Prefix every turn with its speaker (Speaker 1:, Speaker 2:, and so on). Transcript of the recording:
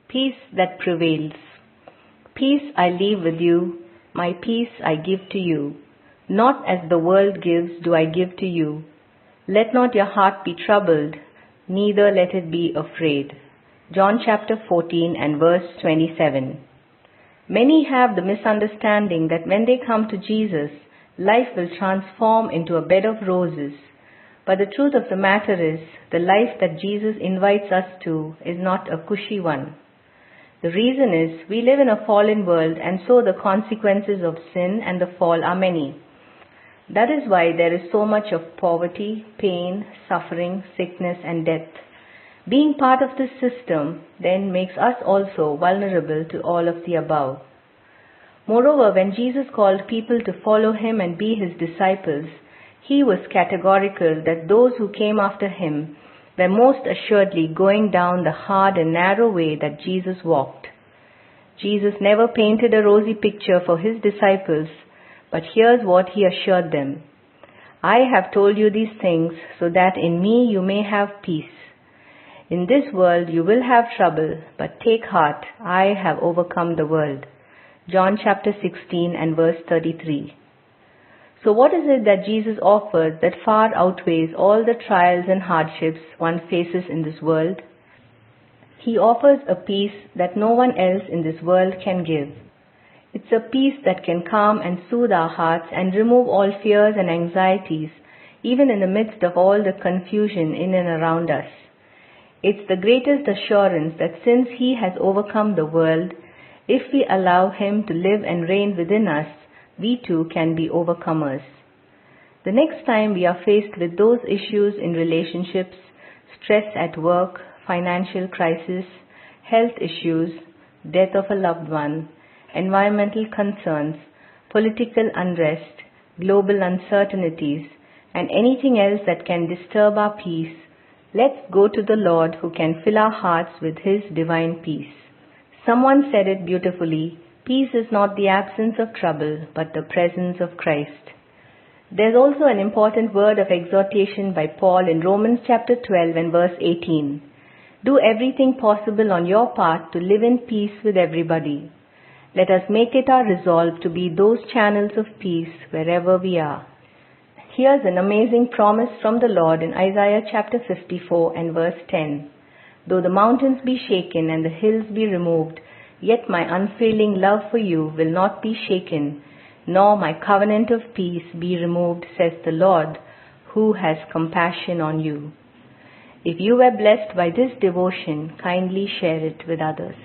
Speaker 1: peace that prevails. Peace I leave with you, my peace I give to you. Not as the world gives do I give to you. Let not your heart be troubled, neither let it be afraid. John chapter 14 and verse 27. Many have the misunderstanding that when they come to Jesus, life will transform into a bed of roses. But the truth of the matter is, the life that Jesus invites us to is not a cushy one. The reason is, we live in a fallen world, and so the consequences of sin and the fall are many. That is why there is so much of poverty, pain, suffering, sickness and death. Being part of this system then makes us also vulnerable to all of the above. Moreover, when Jesus called people to follow him and be his disciples, he was categorical that those who came after him were most assuredly going down the hard and narrow way that Jesus walked. Jesus never painted a rosy picture for his disciples, but here's what he assured them. I have told you these things so that in me you may have peace. In this world you will have trouble, but take heart, I have overcome the world. John chapter 16 and verse 33. So what is it that Jesus offers that far outweighs all the trials and hardships one faces in this world? He offers a peace that no one else in this world can give. It's a peace that can calm and soothe our hearts and remove all fears and anxieties, even in the midst of all the confusion in and around us. It's the greatest assurance that since he has overcome the world, if we allow him to live and reign within us, we too can be overcomers. The next time we are faced with those issues in relationships, stress at work, financial crisis, health issues, death of a loved one, environmental concerns, political unrest, global uncertainties, and anything else that can disturb our peace, let's go to the Lord who can fill our hearts with his divine peace. Someone said it beautifully, peace is not the absence of trouble, but the presence of Christ. There's also an important word of exhortation by Paul in Romans chapter 12 and verse 18. Do everything possible on your part to live in peace with everybody. Let us make it our resolve to be those channels of peace wherever we are. Here's an amazing promise from the Lord in Isaiah chapter 54 and verse 10. Though the mountains be shaken and the hills be removed, yet my unfailing love for you will not be shaken, nor my covenant of peace be removed, says the Lord, who has compassion on you. If you were blessed by this devotion, kindly share it with others.